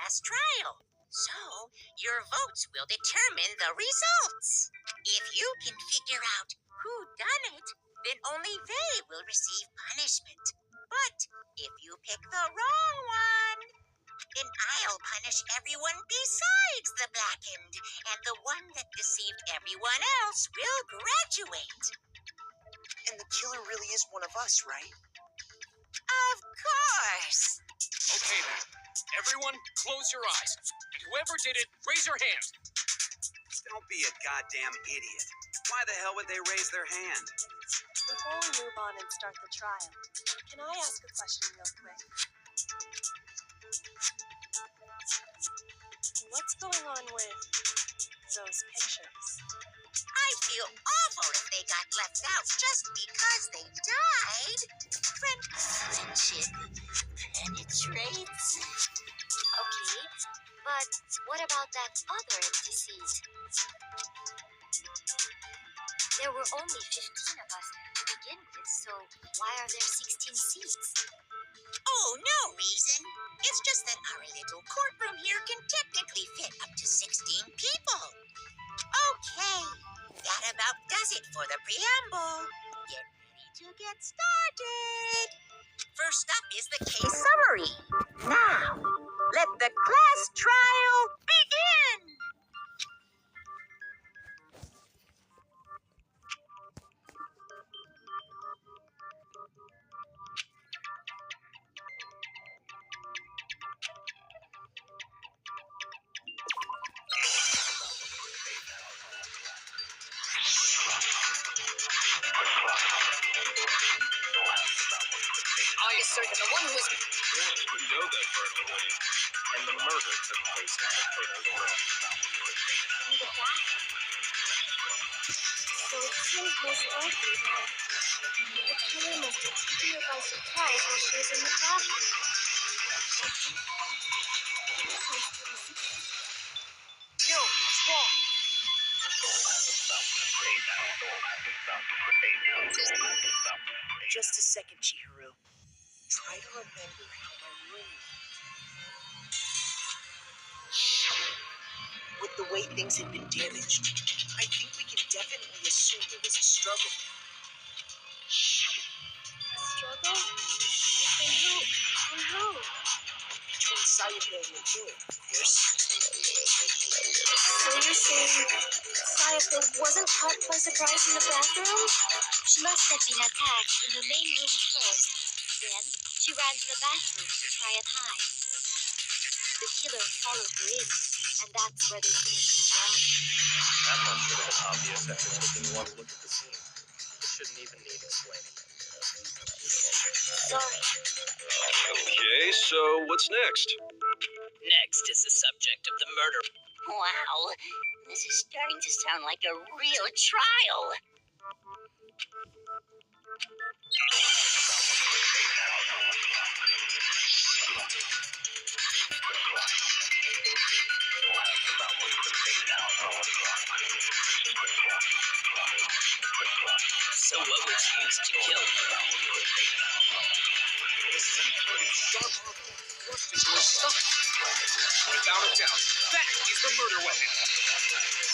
class trial. So, your votes will determine the results. If you can figure out who done it, then only they will receive punishment. But if you pick the wrong one, then I'll punish everyone besides the blackened, and the one that deceived everyone else will graduate. And the killer really is one of us, right? Of course. Okay then. Everyone, close your eyes. And whoever did it, raise your hand. Don't be a goddamn idiot. Why the hell would they raise their hand? Before we move on and start the trial, can I ask a question real quick? What's going on with those pictures? I'd feel awful if they got left out just because they died. Friendship penetrates. Okay, but what about that other empty seat? There were only 15 of us to begin with, so why are there 16 seats? Oh, no reason. It's just that our little courtroom here can technically fit up to 16 people. Okay, that about does it for the preamble. Get ready to get started. First up is the case summary. Now, let the class trial begin. I assert that the one who was... Yeah, we know that part already. And the murder took place in the purple room. In the bathroom. So it seems most likely that the killer must have taken her by surprise while she was in the bathroom. No, it's wrong. Just a second, Chihiro. Try to remember how my room looked. With the way things had been damaged, I think we can definitely assume there was a struggle. Struggle? Between who and who? Between Sayaka and the killer, of course. So you're saying Sayaka wasn't caught by surprise in the bathroom? She must have been attacked in the main room first. Then she ran to the bathroom to try and hide. The killer followed her in, and that's where they finished the job. That much should have been obvious after taking one look at the scene. It shouldn't even need explaining. Sorry. Okay, so what's next? Next is the subject of the murder. Wow, this is starting to sound like a real trial. So what was used to kill her? The scene flooded sharp object thrust into her stomach. Without a doubt, that is the murder weapon.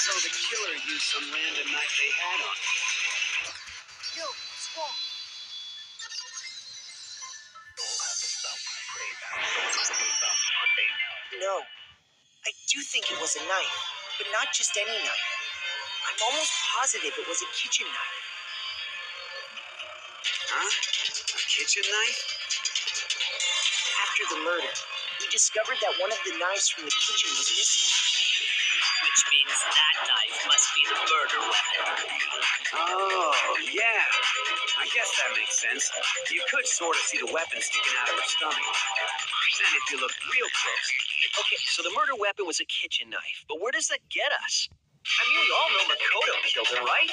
So the killer used some random knife they had on him. No, it's wrong. No, I do think it was a knife, but not just any knife. I'm almost positive it was a kitchen knife. Huh? A kitchen knife? After the murder, we discovered that one of the knives from the kitchen was missing. Which means that knife must be the murder weapon. Oh, yeah. I guess that makes sense. You could sort of see the weapon sticking out of her stomach. And if you look real close. Okay, so the murder weapon was a kitchen knife, but where does that get us? I mean, we all know Makoto killed her, right?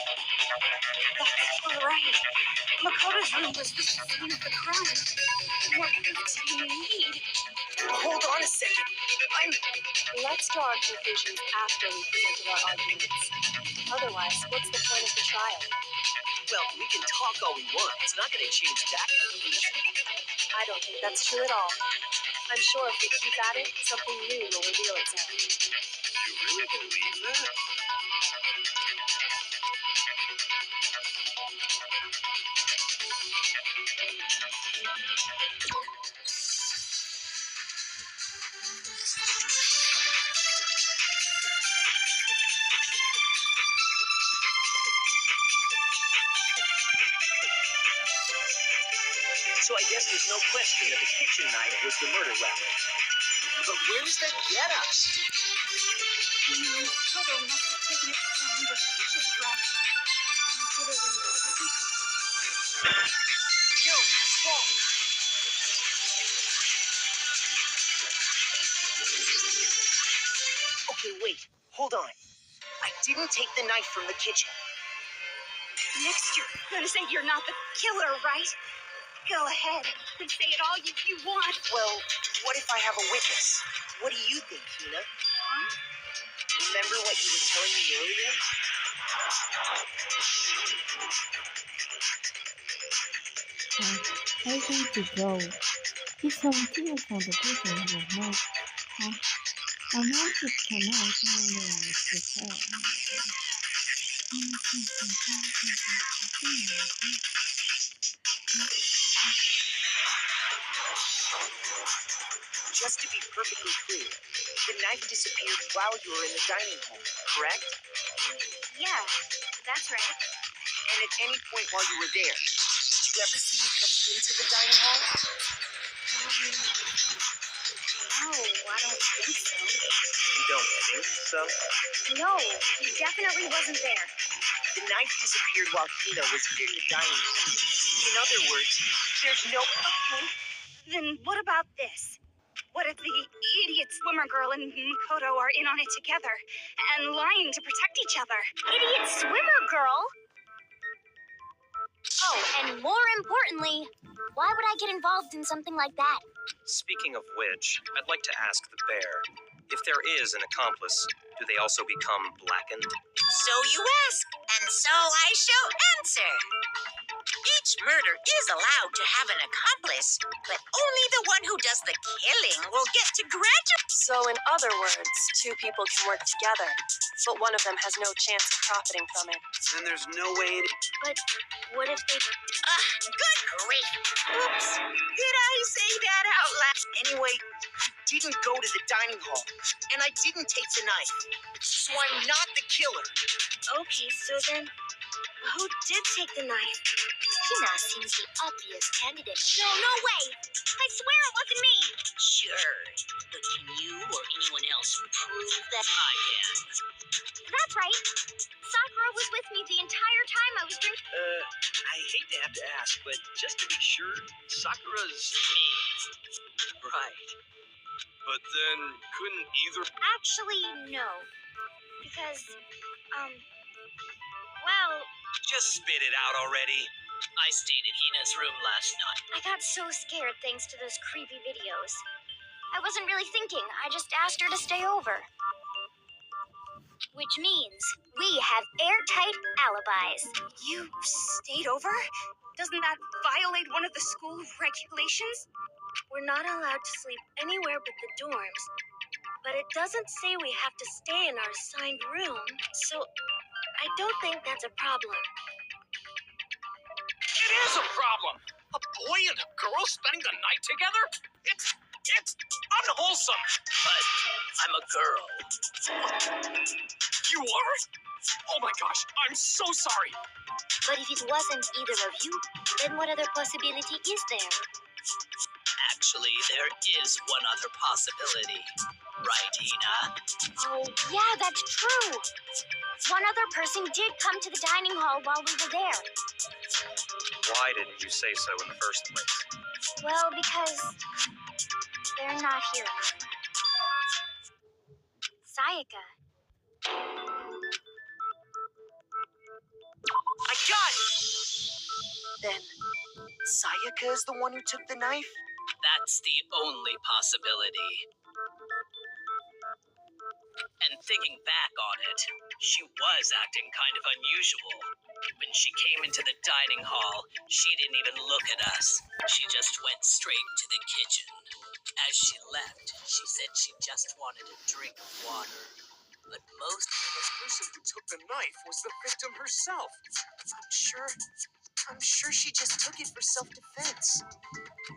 That's right. Makoto's room was the scene of the crime. What proof do you need? Hold on a second. Let's draw our conclusions after we presented our arguments. Otherwise, what's the point of the trial? Well, we can talk all we want. It's not going to change that conclusion. I don't think that's true at all. I'm sure if we keep at it, something new will reveal itself. You really believe that? So I guess there's no question that the kitchen knife was the murder weapon. But where does that get us? Toto must have taken it from the kitchen rack and put it in the secret. Yo, Swamp! Okay, wait. Hold on. I didn't take the knife from the kitchen. Next, you're gonna say you're not the killer, right? Go ahead and say it all you want. Well, what if I have a witness? What do you think, Hina? Huh? Remember what you were telling me earlier? I think to go. He's 17 or something, no. I want to connect when I was prepared. Just to be perfectly clear, the knife disappeared while you were in the dining hall, correct? Yeah, that's right. And at any point while you were there, did you ever see me come into the dining hall? No, I don't think so. You don't think so? No, he definitely wasn't there. The knife disappeared while Hina was in the dining hall. In other words, there's no... Okay, then what about this? What if the idiot swimmer girl and Makoto are in on it together and lying to protect each other? Idiot swimmer girl? Oh, and more importantly, why would I get involved in something like that? Speaking of which, I'd like to ask the bear, if there is an accomplice, do they also become blackened? So you ask, and so I shall answer. Each murder is allowed to have an accomplice, but only the one who does the killing will get to graduate. So, in other words, two people can work together, but one of them has no chance of profiting from it. Then there's no way it... But what if they... Good grief. Oops. Did I say that out loud? Anyway, you didn't go to the dining hall, and I didn't take the knife. So I'm not the killer. Okay, so then, who did take the knife? Hina seems the obvious candidate. No way! I swear it wasn't me! Sure, but can you or anyone else prove that I can? That's right. Sakura was with me the entire time I was drinking. I hate to have to ask, but just to be sure, Sakura's me. Right. But then, couldn't either... Actually, no. Because, well, Just spit it out already. I stayed at Hina's room last night. I got so scared thanks to those creepy videos. I wasn't really thinking. I just asked her to stay over. Which means we have airtight alibis. You stayed over? Doesn't that violate one of the school regulations? We're not allowed to sleep anywhere but the dorms. But it doesn't say we have to stay in our assigned room, so I don't think that's a problem. It is a problem. A boy and a girl spending the night together? It's unwholesome. But I'm a girl. You are? Oh my gosh, I'm so sorry. But if it wasn't either of you, then what other possibility is there? Actually, there is one other possibility. Right, Hina? Oh, yeah, that's true. One other person did come to the dining hall while we were there. Why didn't you say so in the first place? Well, because they're not here. Sayaka. I got it! Then, Sayaka is the one who took the knife? That's the only possibility. And thinking back on it, she was acting kind of unusual. When she came into the dining hall, she didn't even look at us. She just went straight to the kitchen. As she left, she said she just wanted a drink of water. But most The person who took the knife was the victim herself. I'm sure she just took it for self-defense.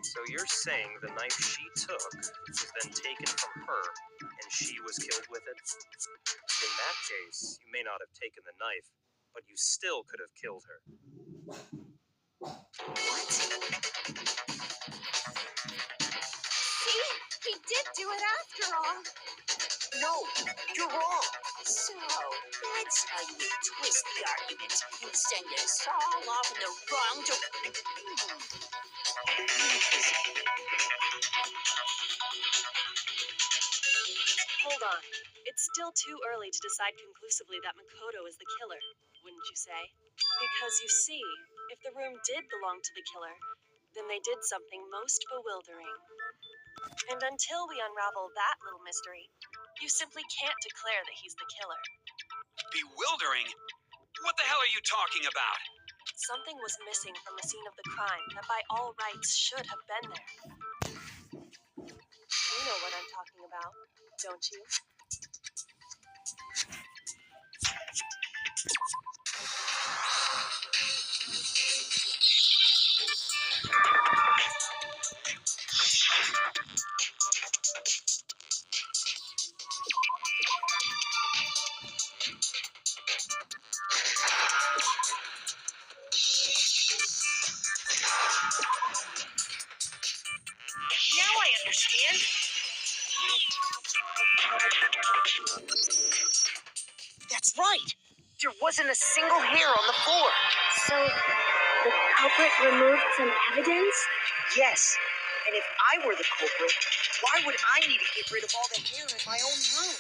So you're saying the knife she took was then taken from her and she was killed with it? In that case, you may not have taken the knife, but you still could have killed her. See? He did do it after all. No, you're wrong. So, that's how you twist the argument and send us all off in the wrong direction. Hold on. It's still too early to decide conclusively that Makoto is the killer, wouldn't you say? Because you see, if the room did belong to the killer, then they did something most bewildering. And until we unravel that little mystery, you simply can't declare that he's the killer. Bewildering? What the hell are you talking about? Something was missing from the scene of the crime that by all rights should have been there. You know what I'm talking about, don't you? Now I understand. That's right. There wasn't a single hair on the floor. So, the culprit removed some evidence? Yes. And if I were the culprit, why would I need to get rid of all the hair in my own room?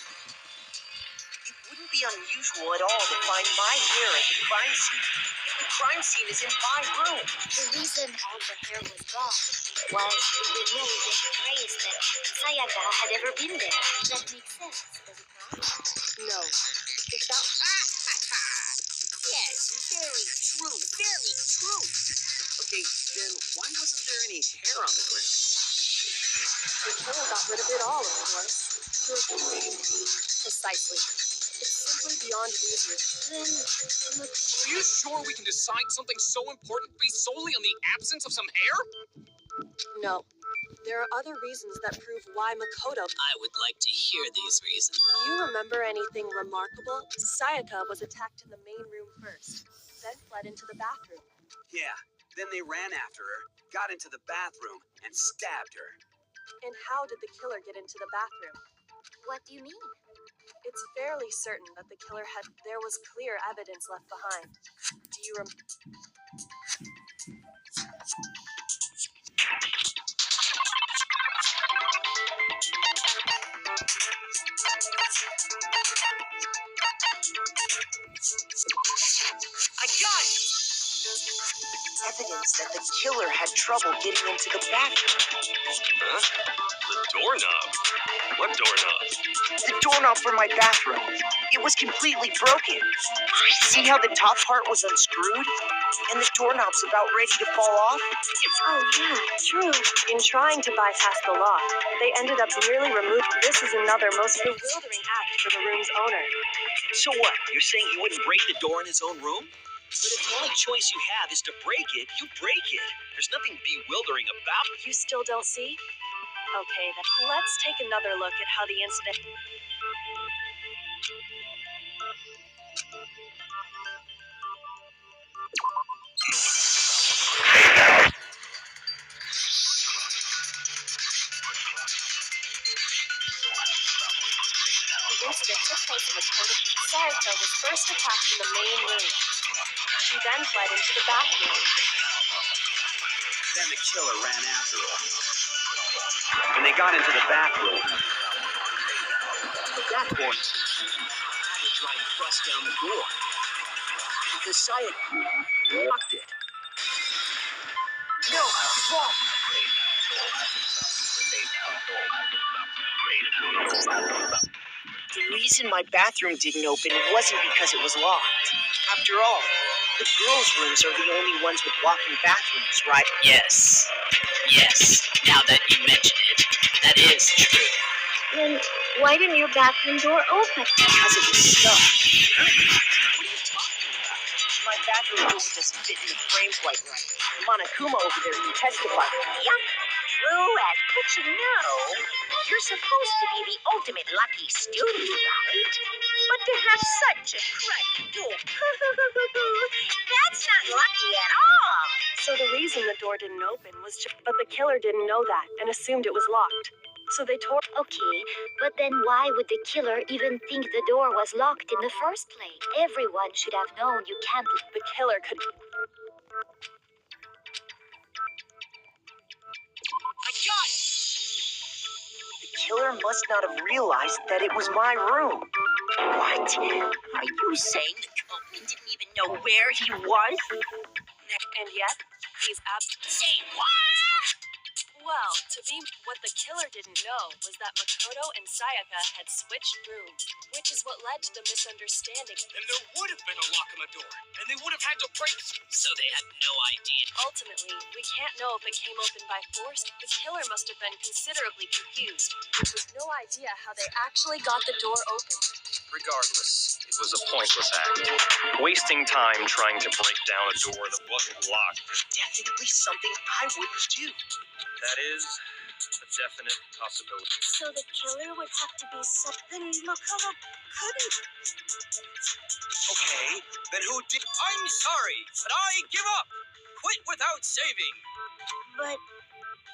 It wouldn't be unusual at all to find my hair at the crime scene if the crime scene is in my room. The reason all the hair was gone was to remove any trace that Sayaka had ever been there. That makes sense, does it not? No. If that Yes, very true, very true. Okay, then why wasn't there any hair on the ground? the killer got rid of it all, of course. Precisely. It's simply beyond reason. Then, Are you sure we can decide something so important based solely on the absence of some hair? No. There are other reasons that prove why Makoto... I would like to hear these reasons. Do you remember anything remarkable? Sayaka was attacked in the main room first, then fled into the bathroom. Yeah, then they ran after her, got into the bathroom, and stabbed her. And how did the killer get into the bathroom? what do you mean? It's fairly certain that the killer had... There was clear evidence left behind. Do you I got it! Evidence that the killer had trouble getting into the bathroom. Huh? The doorknob? What doorknob? The doorknob for my bathroom. It was completely broken. See how the top part was unscrewed? And the doorknob's about ready to fall off? Oh, yeah, true. In trying to bypass the lock, they ended up nearly removing... This is another most bewildering act for the room's owner. So what? You're saying he wouldn't break the door in his own room? But if the only choice you have is to break it, you break it. There's nothing bewildering about it. You still don't see? Okay, then let's take another look at how the incident... The incident took place in the court of... Sayaka was first attacked in the main room. She then fled into the bathroom. Then the killer ran after her. When they got into the bathroom, At that point, I had to try and bust down the door. Because Sayaka locked it. No, wrong. The reason my bathroom didn't open wasn't because it was locked. After all, the girls' rooms are the only ones with walk-in bathrooms, right? Yes. Now that you mention it, That is true. Then why didn't your bathroom door open? Because it was stuck. What are you talking about? My bathroom door doesn't fit in the frame quite right. Monokuma over there can testify. Yup, true as but you know, you're supposed to be the ultimate lucky student, right? But to have such a cruddy door, that's not lucky at all. So the reason the door didn't open was but the killer didn't know that and assumed it was locked. So they tore. Okay, but then why would the killer even think the door was locked in the first place? Everyone should have known you can't. The killer could. I got it! The killer must not have realized that it was my room. What? Are you saying the culprit didn't even know where he was? And yet, he's Say what? Well, to be what the killer didn't know was that Makoto and Sayaka had switched rooms, which is what led to the misunderstanding. Then there would have been a lock on the door, and they would have had to break. So they had no idea. Ultimately, we can't know if it came open by force. The killer must have been considerably confused, with no idea how they actually got the door open. Regardless, it was a pointless act. Wasting time trying to break down a door that wasn't locked. Definitely something I wouldn't do. That is a definite possibility. So the killer would have to be something Makoto couldn't. Okay, then who did? I'm sorry, but I give up. Quit without saving. But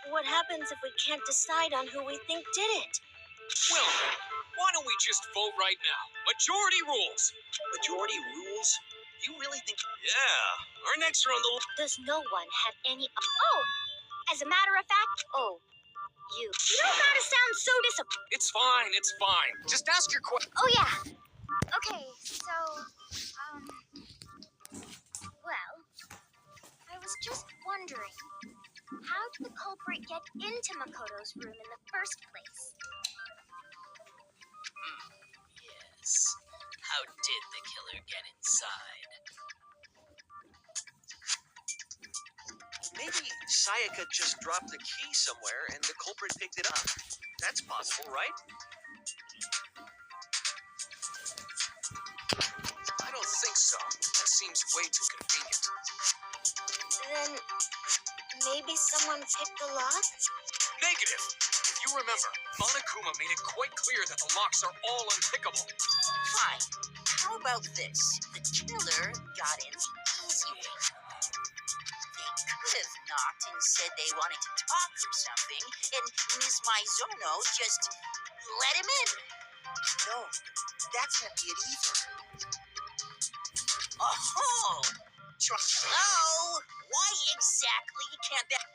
what happens if we can't decide on who we think did it? Well, why don't we just vote right now? Majority rules. Majority rules? You really think? Yeah, our necks are on the. Does no one have any? Oh, as a matter of fact, you don't gotta sound so disappointed. It's fine, it's fine. Just ask your question. Oh yeah. Okay, so well, I was just wondering, how did the culprit get into Makoto's room in the first place? Yes. How did the killer get inside? Maybe Sayaka just dropped the key somewhere and the culprit picked it up. That's possible, right? I don't think so. That seems way too convenient. Then maybe someone picked the lock? Negative. If you remember, Monokuma made it quite clear that the locks are all unpickable. Fine. How about this? The killer got in the easy way. They could have knocked and said they wanted to talk or something, and Ms. Maizono just let him in. No, that can't be it either. Oh! Hello? Why exactly can't that...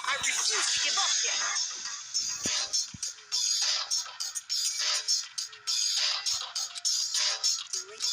I refuse to give up yet. We're late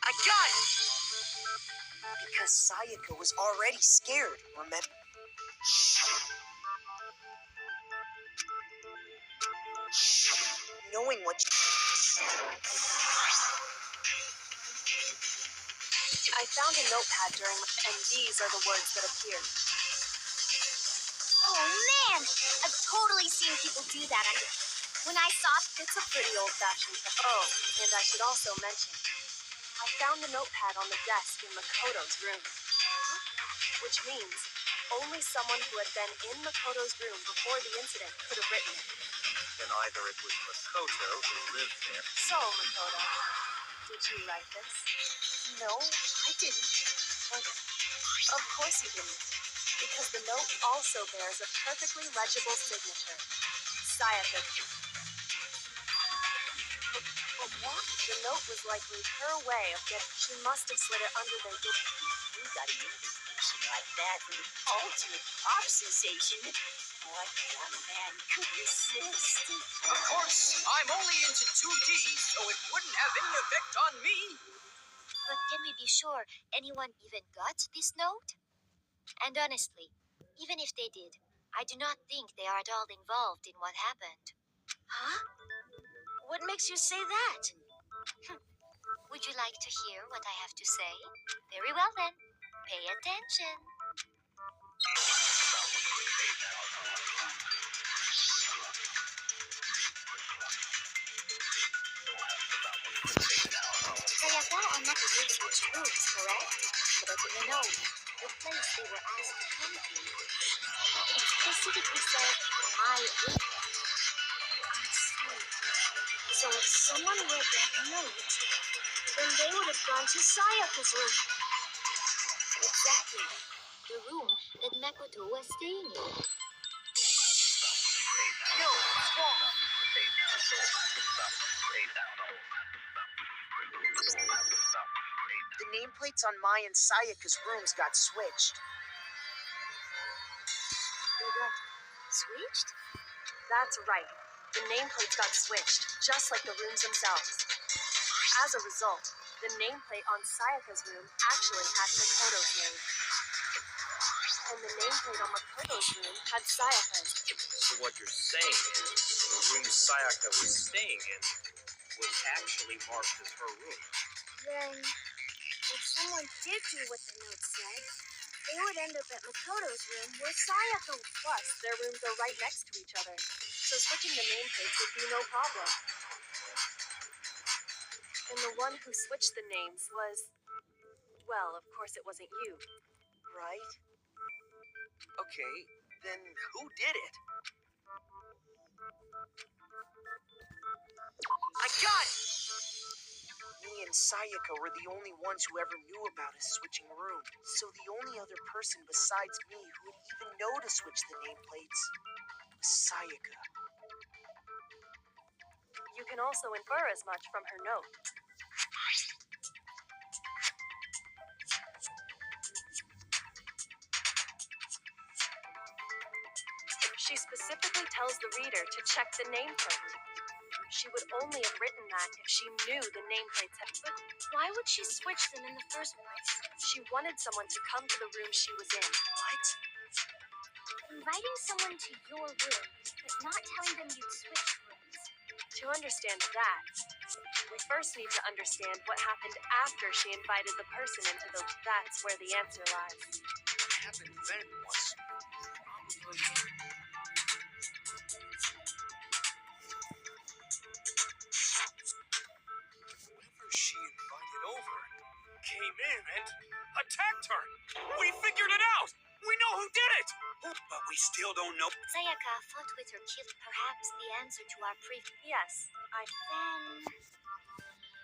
I got it! Because Sayaka was already scared, remember? Knowing what I found a notepad and these are the words that appeared. Oh man, I've totally seen people do that. When I saw It's a pretty old-fashioned. Oh, and I should also mention, I found the notepad on the desk in Makoto's room. Which means only someone who had been in Makoto's room before the incident could have written it. Then either it was Makoto who lived there. So, Makoto, did you write this? No, I didn't. Of course you didn't. Because the note also bears a perfectly legible signature. Sayaka. But what? The note was likely her way of getting. She must have slid it under the. You got an invitation like that from the ultimate pop sensation. What young man could resist? Of course, I'm only into 2D, so it wouldn't have any effect on me. But can we be sure anyone even got this note? And honestly, even if they did, I do not think they are at all involved in what happened. Huh? What makes you say that? Would you like to hear what I have to say? Very well then. Pay attention. Sayaka and Makoto switched rooms, correct? But in the note, the place they were asked to come to, it specifically said, my room. I see. So if someone read that note, then they would have gone to Sayaka's room. Exactly. The room that Makoto was staying in. No, it's wrong. The nameplates on Mai and Sayaka's rooms got switched. They got Switched? That's right. The nameplates got switched, just like the rooms themselves. As a result, the nameplate on Sayaka's room actually had Makoto's name. And the nameplate on Makoto's room had Sayaka's. So what you're saying is, the room Sayaka was staying in was actually marked as her room. Then, if someone did do what the note said, they would end up at Makoto's room where Sayaka was. Plus, their rooms are right next to each other, so switching the nameplates would be no problem. And the one who switched the names was... Well, of course it wasn't you. Right? Okay, then who did it? I got it! Me and Sayaka were the only ones who ever knew about us switching rooms. So the only other person besides me who would even know to switch the nameplates was Sayaka. You can also infer as much from her note. She specifically tells the reader to check the nameplate. She would only have written that if she knew the nameplates had... But Why would she switch them in the first place? she wanted someone to come to the room she was in. What? Inviting someone to your room, but not telling them you'd switch rooms. To understand that, we first need to understand what happened after she invited the person into the... That's where the answer lies. What happened then was probably... Whoever she invited over came in and attacked her. We figured it out. We know who did it. But we still don't know. Sayaka fought with her killed perhaps the answer to our previous... Yes, Then...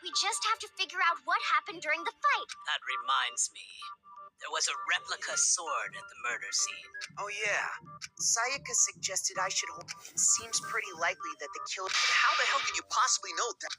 we just have to figure out what happened during the fight. That reminds me. There was a replica sword at the murder scene. Oh, yeah. Sayaka suggested I should hold. It seems pretty likely that the killer. How the hell could you possibly know that?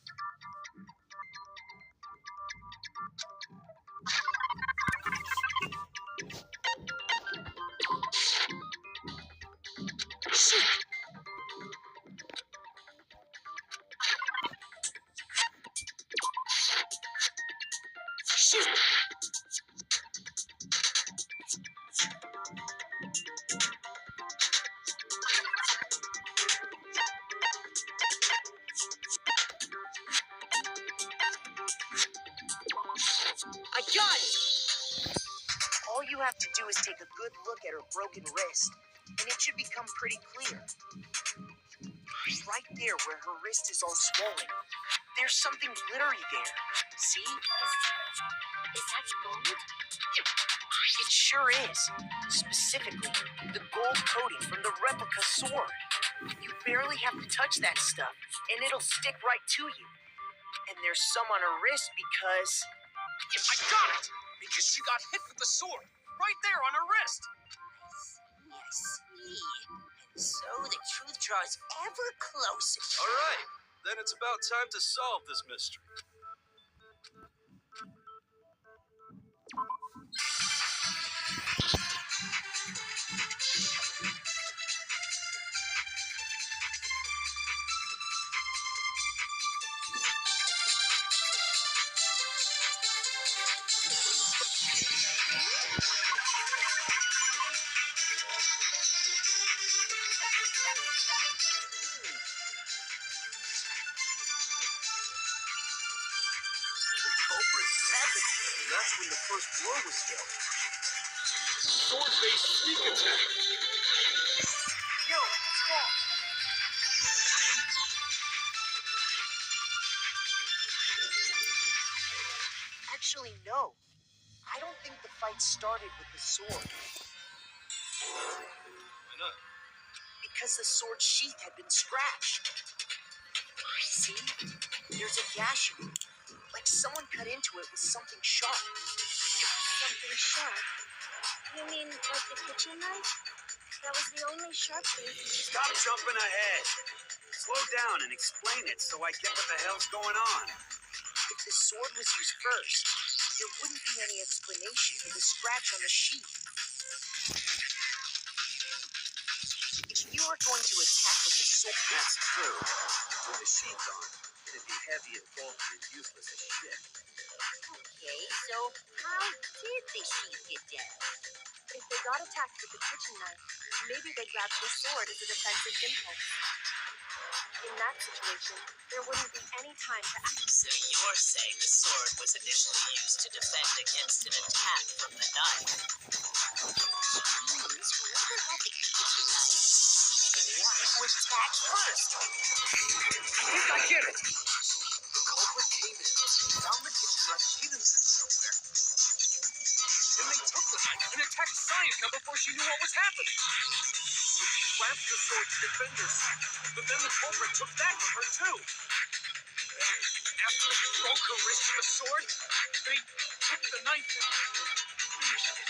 I got it! All you have to do is take a good look at her broken wrist, and it should become pretty clear. Right there where her wrist is all swollen, there's something glittery there. See? Is that gold? It sure is. Specifically, the gold coating from the replica sword. You barely have to touch that stuff, and it'll stick right to you. And there's some on her wrist because... I got it! Because she got hit with the sword. Right there on her wrist. I see. And so the truth draws ever closer. All right, then it's about time to solve this mystery. That's when the first blow was dealt. Sword-based sneak attack. Yo, stop! Actually, no. I don't think the fight started with the sword. Why not? Because the sword sheath had been scratched. See? There's a gash in it. Like someone cut into it with something sharp. Something sharp. You mean like the kitchen knife? That was the only sharp thing. Stop jumping ahead. Slow down and explain it so I get what the hell's going on. If the sword was used first, there wouldn't be any explanation for the scratch on the sheath. If you were going to attack with the sword... That's true. With the sheath on, it'd be heavy and bulky and useless as shit. Okay, so how did the sheath get down? if they got attacked with the kitchen knife, maybe they grabbed the sword as a defensive impulse. In that situation, there wouldn't be any time to act. So you're saying the sword was initially used to defend against an attack from the knife? Means whoever had the kitchen knife was attacked first. I think I get it. The culprit came in, found the kitchen knife hidden somewhere. Then they took the knife and attacked Sayaka before she knew what was happening. So she grabbed the sword to defend herself, but then the culprit took that from her too. Then, after they broke her wrist with the sword, they took the knife and finished it.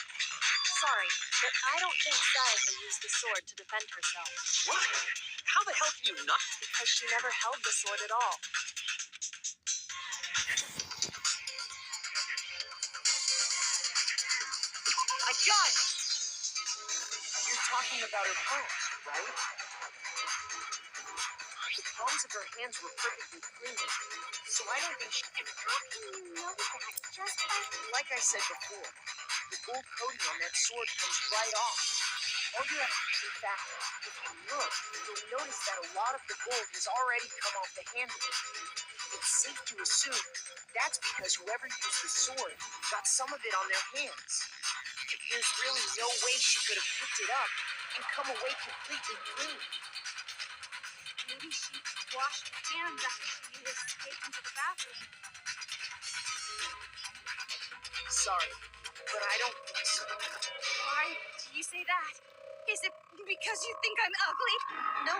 Sorry, but I don't think Sayaka used the sword to defend herself. What? How the hell can you not? Because she never held the sword at all. I got it! You're talking about her palms, right? The palms of her hands were perfectly clean, so I don't think she... How can you know that just by... Like I said before, the gold coating on that sword comes right off. All you have to do, in fact, if you look, you'll notice that a lot of the gold has already come off the handle. It's safe to assume that's because whoever used the sword got some of it on their hands. There's really no way she could have picked it up and come away completely clean. Maybe she washed her hands after she escaped into the bathroom. Sorry, but I don't think so. Why do you say that? Is it because you think I'm ugly? No,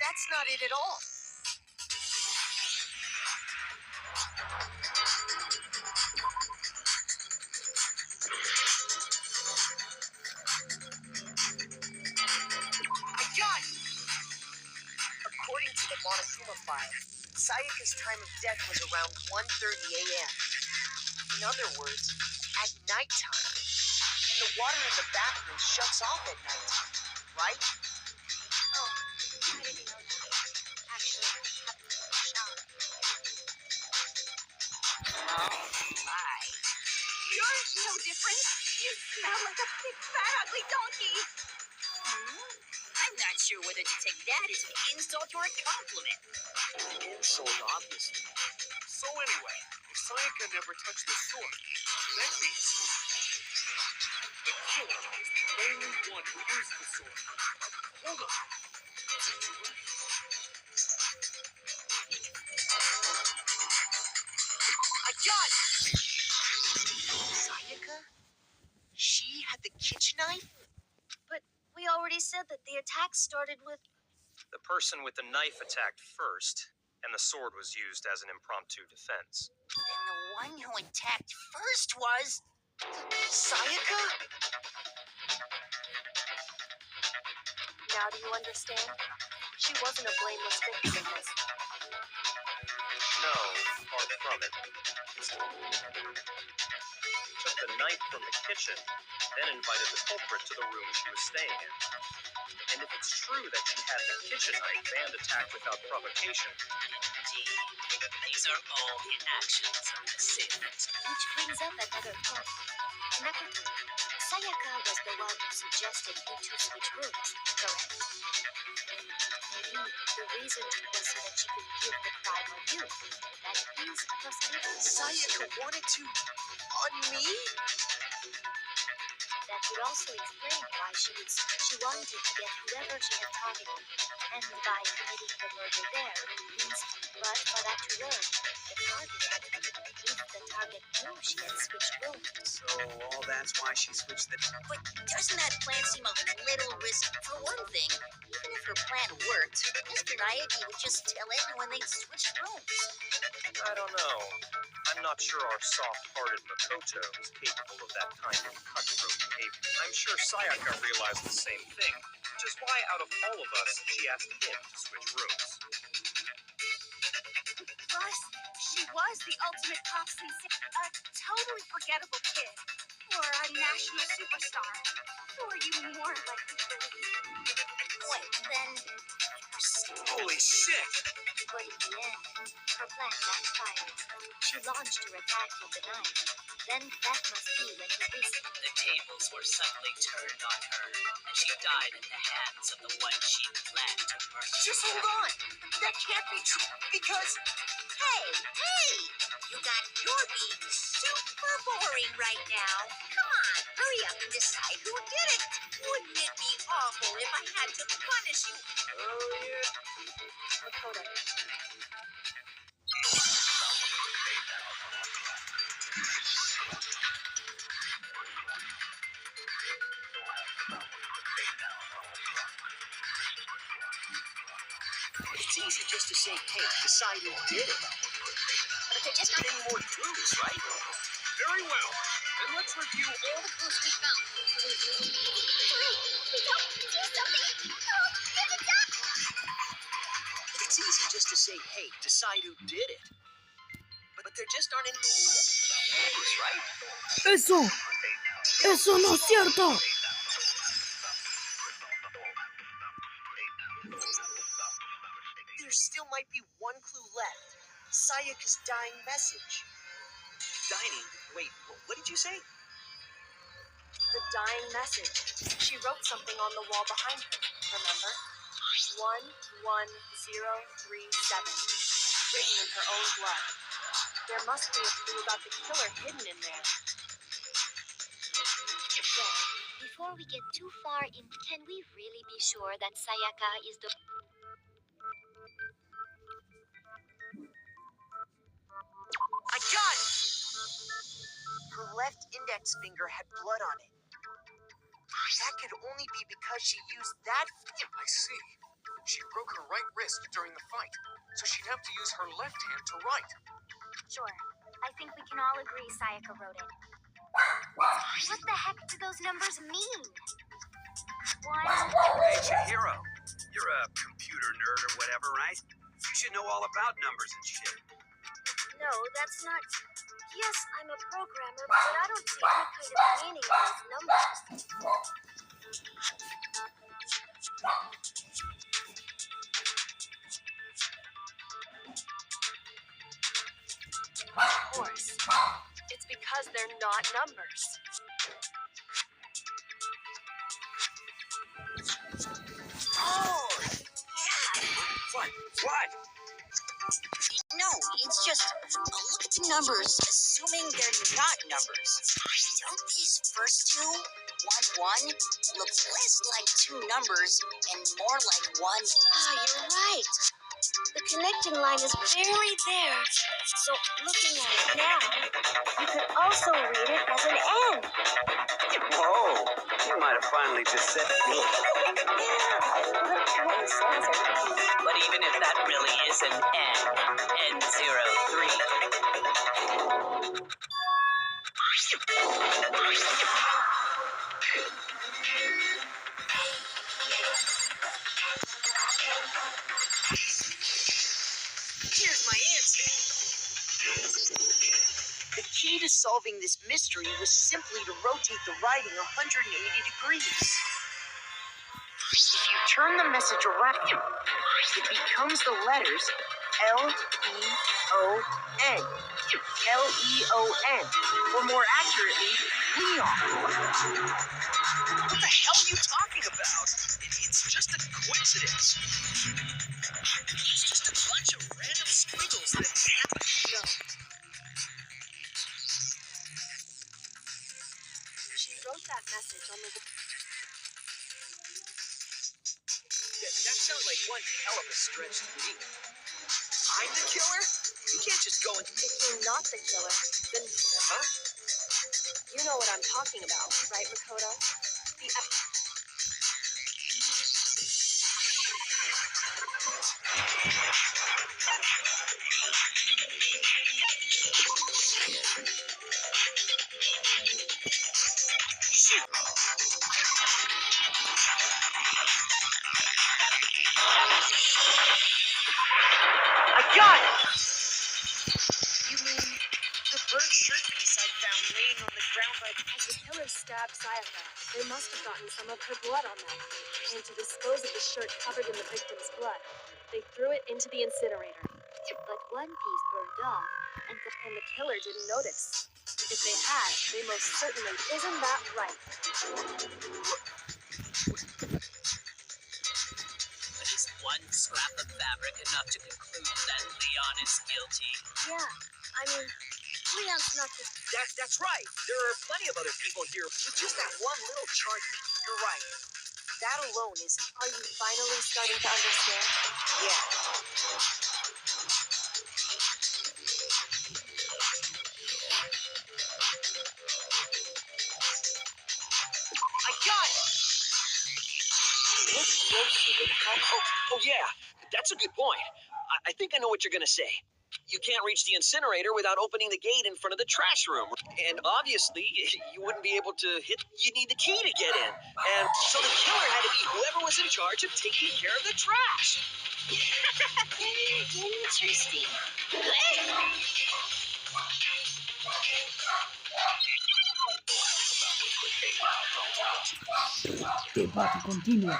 that's not it at all. I got it! According to the Monokuma file, Sayaka's time of death was around 1:30 a.m. In other words, at nighttime. And the water in the bathroom shuts off at nighttime, right? Oh, I didn't know that. Actually, I haven't taken a shower. Oh, my. You're so different. You smell like a big, fat, ugly donkey. I'm not sure whether to take that as an insult or a compliment. Insult, obviously. So anyway, if Sayaka never touched the sword, that means the killer is the only one who used the sword. Hold on. That's right. I got it! Sayaka? She had the kitchen knife? But we already said that the attack started with. The person with the knife attacked first, and the sword was used as an impromptu defense. Then the one who attacked first was... Sayaka? Now do you understand? She wasn't a blameless victim in this. No, far from it. Took the knife from the kitchen, then invited the culprit to the room she was staying in. And if it's true that she had the kitchen knife and attacked without provocation, Indeed, these are all the actions of an assailant. Which brings up another point. Makoto, Sayaka was the one who suggested you two switch rooms, correct? Maybe the reason was so that she could give the crime on you. That is a possibility. Sayaka wanted to... on me? That would also explain why she wanted to get whoever she had targeted, and by committing the murder there, means, but for that to work, the target had to be if the target knew she had switched rooms. So all that's why she switched the... But doesn't that plan seem a little risky? For one thing, even if her plan worked, Mr. Nayagi would just tell everyone they'd switched rooms. I don't know. I'm not sure our soft-hearted Makoto is capable of that kind of cutthroat behavior. I'm sure Sayaka realized the same thing, which is why out of all of us, she asked him to switch rooms. Plus, she was the ultimate pop sensation. A totally forgettable kid. Or a national superstar. Who are you more likely to believe? Wait, then... Holy shit! But in the end, her plan backfired. She launched her attack with the knife. Then that must be when he whisked. The tables were suddenly turned on her, and she died in the hands of the one she planned to murder. Just hold on! That can't be true, because... Hey! You're being super boring right now. Come on, hurry up and decide who did it. Wouldn't it be awful if I had to punish you? Oh, yeah. Makoto. It's easy just to say, hey, decide who did it. But there just aren't Any more clues, right? Very well. Then let's review all the clues we found. It's easy just to say, hey, decide who did it. But there just aren't any clues, right? Eso no es cierto. There still might be one clue left. Sayaka's dying message. Dining? Wait, what did you say? The dying message. She wrote something on the wall behind her, remember? 11037. Written in her own blood. There must be a clue about the killer hidden in there. Well, before we get too far in, can we really be sure that Sayaka is the... I got it! Her left index finger had blood on it. That could only be because she used that. I see. She broke her right wrist during the fight, so she'd have to use her left hand to write. Sure. I think we can all agree Sayaka wrote it. What the heck do those numbers mean? Hey, Chihiro. You're a computer nerd or whatever, right? You should know all about numbers and shit. No, that's not... Yes, I'm a programmer, but I don't see any kind of meaning in those numbers. Of course. It's because they're not numbers. Oh, yeah. What? No, it's just look at the numbers, assuming they're not numbers. Don't these first two, 1-1, look less like two numbers and more like one? Ah, you're right. The connecting line is barely there. So, looking at it now, you could also read it as an N. Whoa. You might have finally just said me. But even if that really is an N03. Here's my answer. The key to solving this mystery was simply to rotate the writing 180 degrees. If you turn the message around, it becomes the letters L-E-O-N. L-E-O-N. Or more accurately, Leon. What the hell are you talking about? It's just a coincidence. It's just a bunch of random squiggles that happen. No. She wrote that message on the... That sounds like one hell of a stretch to me. I'm the killer? You can't just go and... If you're not the killer, then... Huh? You know what I'm talking about, right, Makoto? The... I got it! You mean the bird shirt piece I found laying on the ground by... As the killer stabbed Sayaka, they must have gotten some of her blood on them. And to dispose of the shirt covered in the victim's blood, they threw it into the incinerator. But one piece burned off, And the killer didn't notice. If they had, they most certainly... Isn't that right? But is one scrap of fabric enough to conclude that Leon is guilty? yeah, I mean, Leon's not the... That's right. There are plenty of other people here with just that one little chart. You're right. That alone isn't... Are you finally starting to understand? Yeah. I got it! Look closely at how... Oh yeah, that's a good point. I think I know what you're gonna say. You can't reach the incinerator without opening the gate in front of the trash room. And obviously, you wouldn't be able to hit... You need the key to get in. And so the killer had to be whoever was in charge of taking care of the trash. Interesting. Debate continuo.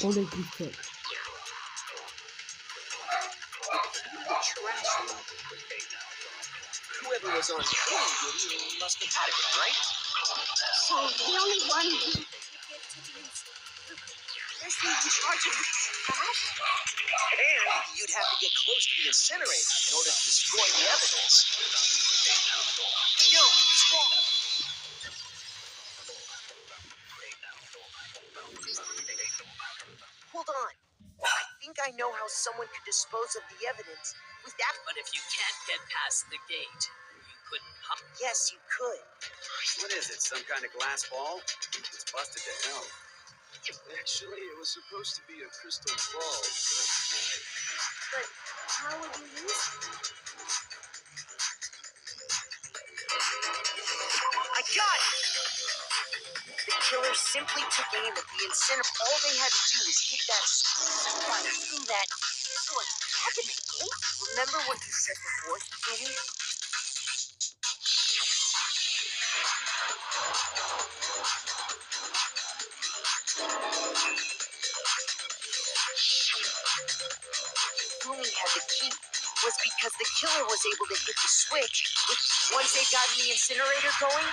Ole Cristo. Whoever whoever was on cleaning duty must have had it, right? So the only one who could get to the person in charge of the trash? And you'd have to get close to the incinerator in order to destroy the evidence. Yo, strong. Hold on. I think I know how someone could dispose of the evidence without. But if you can't get past the gate, you couldn't pop. Yes, you could. What is it, some kind of glass ball? It's busted to hell. Actually, it was supposed to be a crystal ball. But how would you use it? I got it! The killer simply took aim at the incinerator. All they had to do was hit that spot through that. What happened to gate? Remember what you said before, Kenny? Only had the key was because the killer was able to hit the switch once they got the incinerator going.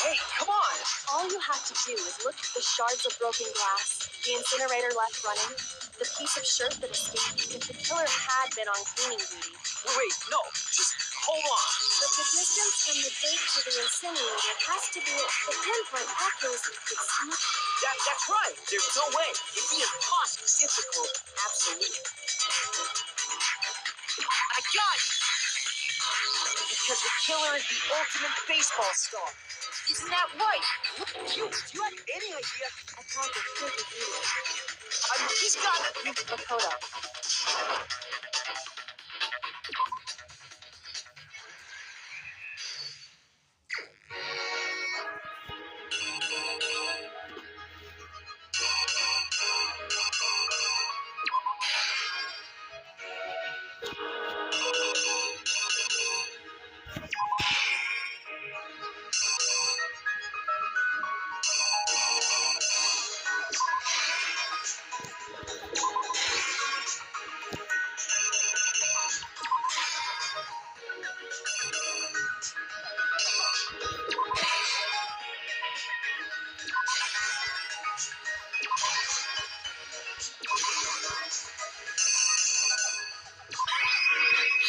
Hey, come on! All you have to do is look at the shards of broken glass, the incinerator left running, the piece of shirt that escaped. If the killer had been on cleaning duty, Wait, no, just hold on. But the distance from the gate to the incinerator has to be at the pinpoint accuracy could someone. That's right. There's no way. It'd be impossible. Difficult, absolutely. I got it! Because the killer is the ultimate baseball star. Isn't that right? Do you have any idea? I can't get through the video. I mean, he's got it. Makoto.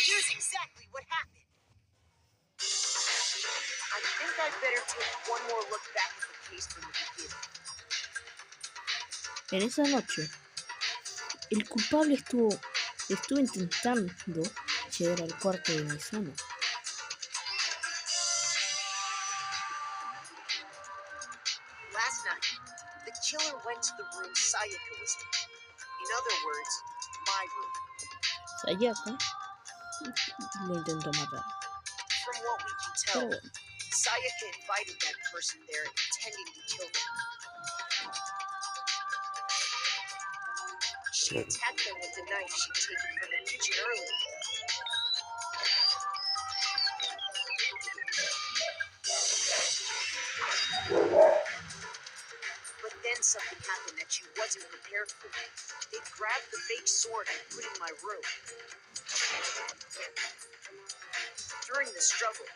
Here's exactly what happened. I think I'd better take one more look back at the case from the beginning. En esa noche, el culpable estuvo intentando llegar al cuarto de Mizuno. Last night, the killer went to the room Sayaka was in. In other words, my room. Sayaka lo intentó matar. From what we can Pero tell, bueno, Sayaka invited that person there intending to kill them. She attacked them with the knife she'd taken from the kitchen earlier. But then something happened that she wasn't prepared for. They grabbed the fake sword I put in my room. During the struggle,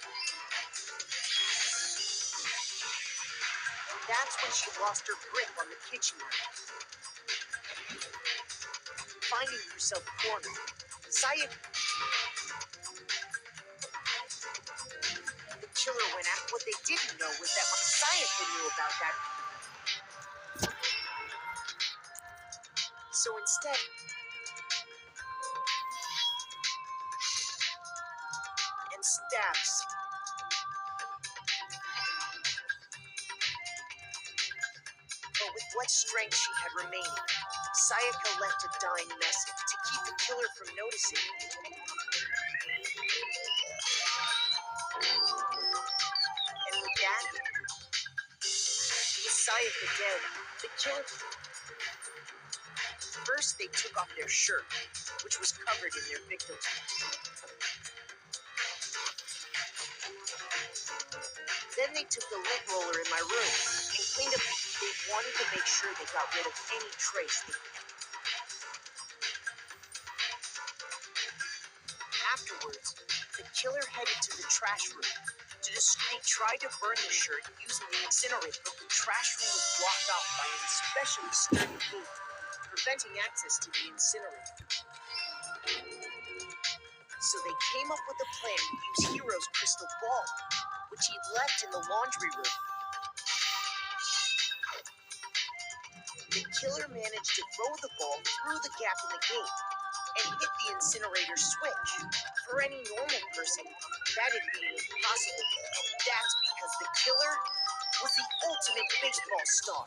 that's when she lost her grip on the kitchen knife. Finding herself cornered, Sayaka. The killer went after. What they didn't know was that Sayaka knew about that. So instead, and stabs. But with what strength she had remaining, Sayaka left a dying message to keep the killer from noticing. And with that, with Sayaka dead, the killer. First, they took off their shirt, which was covered in their victim's blood. Then they took the lint roller in my room and cleaned up. They wanted to make sure they got rid of any trace they could. Afterwards, the killer headed to the trash room. He tried to burn the shirt using the incinerator, but the trash room was blocked off by an especially sturdy gate, preventing access to the incinerator. So they came up with a plan to use Hero's crystal ball, which he'd left in the laundry room. The killer managed to throw the ball through the gap in the gate and hit the incinerator switch. For any normal person, that'd be impossible. And that's because the killer was the ultimate baseball star.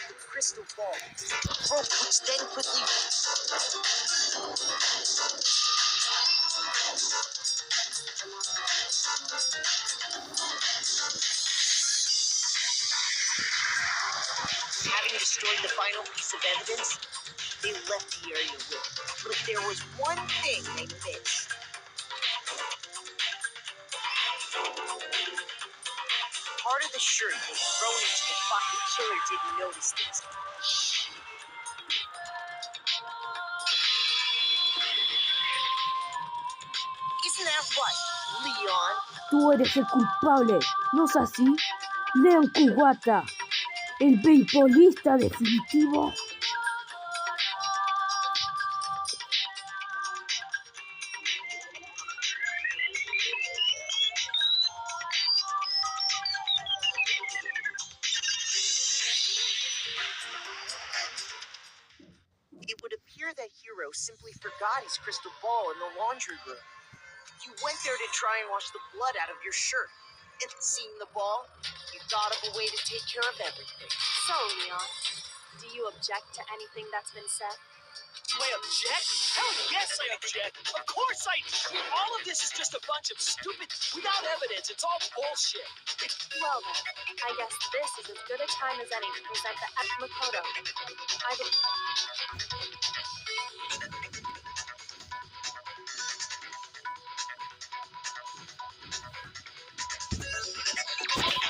The crystal ball broke, which then quickly having destroyed the final piece of evidence, they left the area with it. But there was one thing they missed. Part of the shirt was thrown into the pot. The killer didn't notice this. Isn't that right, Leon? Tú eres el culpable, ¿no es así? Leon Kuwata, el beisbolista definitivo. It would appear that Hero simply forgot his crystal ball in the laundry room. You went there to try and wash the blood out of your shirt. And seeing the ball, you thought of a way to take care of everything. So, Leon, do you object to anything that's been said? Do I object? Hell yes, I object. Of course I do. All of this is just a bunch of stupid, without evidence. It's all bullshit. Well then, I guess this is as good a time as any to present the Makoto.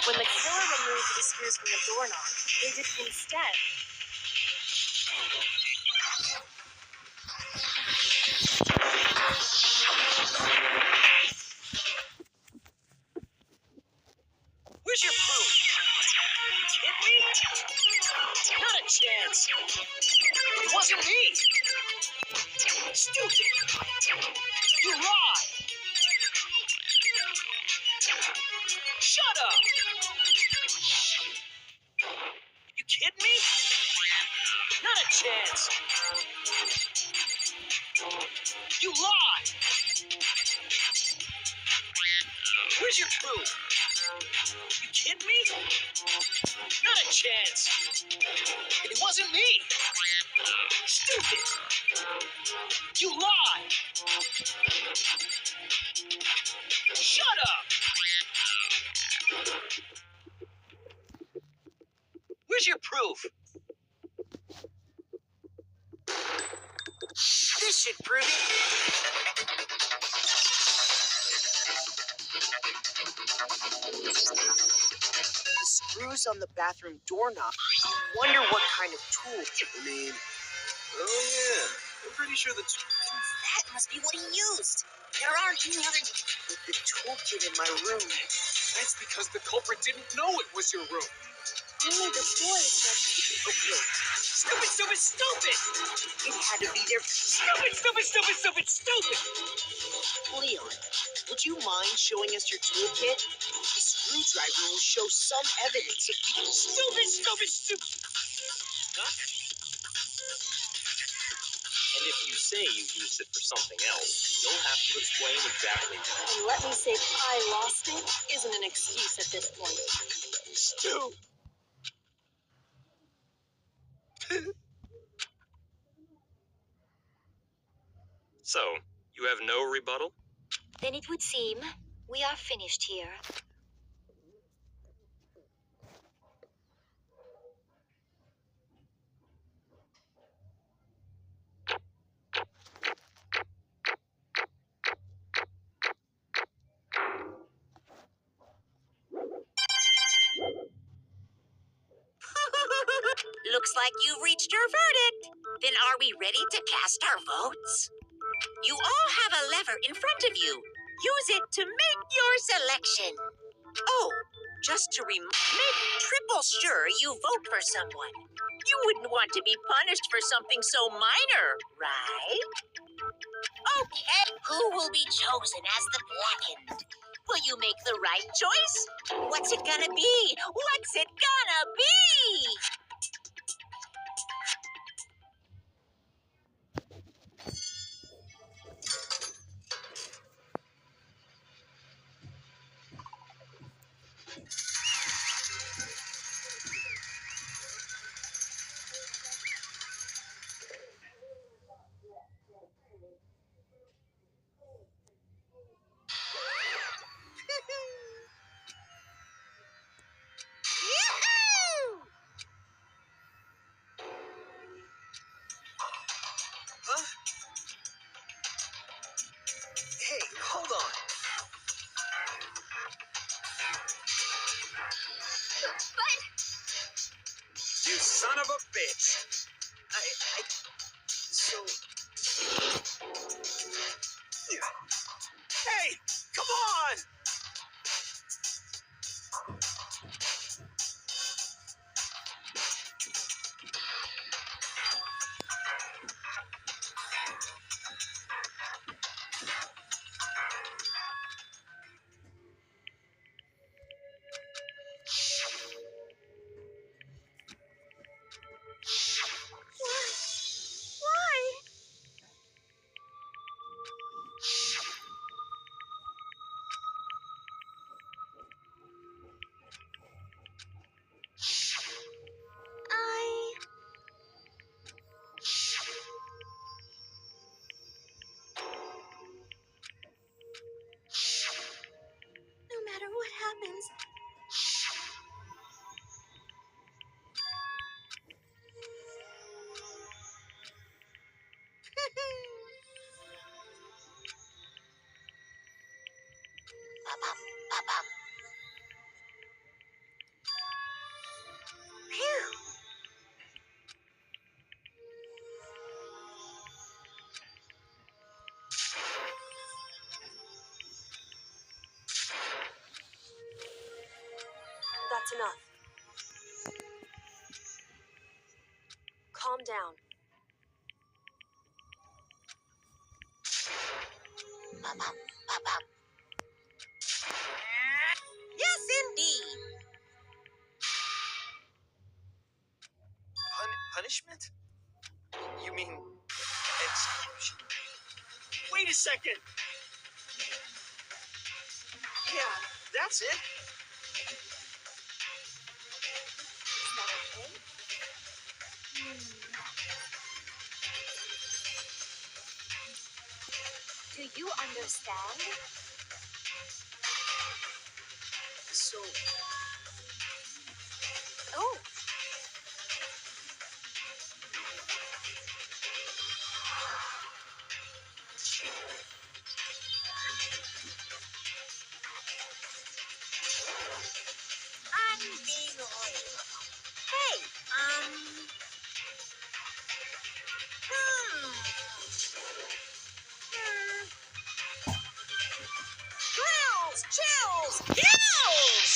When the killer removed the screws from the doorknob, they did instead. Where's your proof? You kidding me? Not a chance. It wasn't me. Stupid. You lied. Shut up. You kidding me? Not a chance. You lied. Where's your proof? You kidding me? Not a chance. It wasn't me. Stupid. You lied. Shut up. Where's your proof? This should prove it. The screws on the bathroom doorknob. Wonder what kind of tool. I mean, oh yeah. I'm pretty sure the That must be what he used. There aren't any other. The toolkit in my room. That's because the culprit didn't know it was your room. Only the door is Okay, Stupid, stupid, stupid. it had to be there. Stupid, stupid, stupid, stupid, stupid. Leon, would you mind showing us your toolkit? The screwdriver will show some evidence of people. Stupid, stupid, stupid. Huh? And if you say you used it for something else, you'll have to explain exactly what. And let me say I lost it isn't an excuse at this point. Stupid. So, you have no rebuttal? Then it would seem we are finished here. Looks like you've reached your verdict. Then are we ready to cast our votes? You all have a lever in front of you. Use it to make your selection. Oh, just to make triple sure you vote for someone. You wouldn't want to be punished for something so minor, right? Okay, who will be chosen as the blackened? Will you make the right choice? What's it gonna be? What's it gonna be? Huh? Hey, hold on. You son of a bitch! So... Hey, come on! No matter what happens, That's enough. Calm down. Yes, indeed. Punishment? You mean execution? Wait a second! Yeah, that's it. Do you understand? So, Oh, Unbelievable. Hey, Chills! Chills! Chills!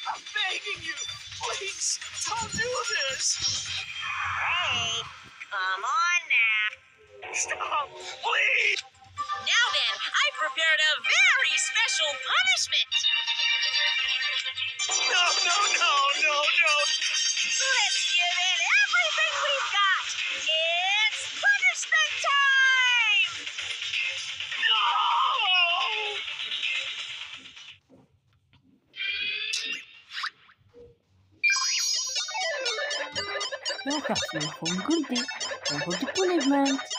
I'm begging you! Please, don't do this! Hey, come on now. Stop! Please! Now then, I prepared a very special punishment. No! Let's give it everything we've got. It's punishment time! Jag kastar från Guldi. Jag har punishment.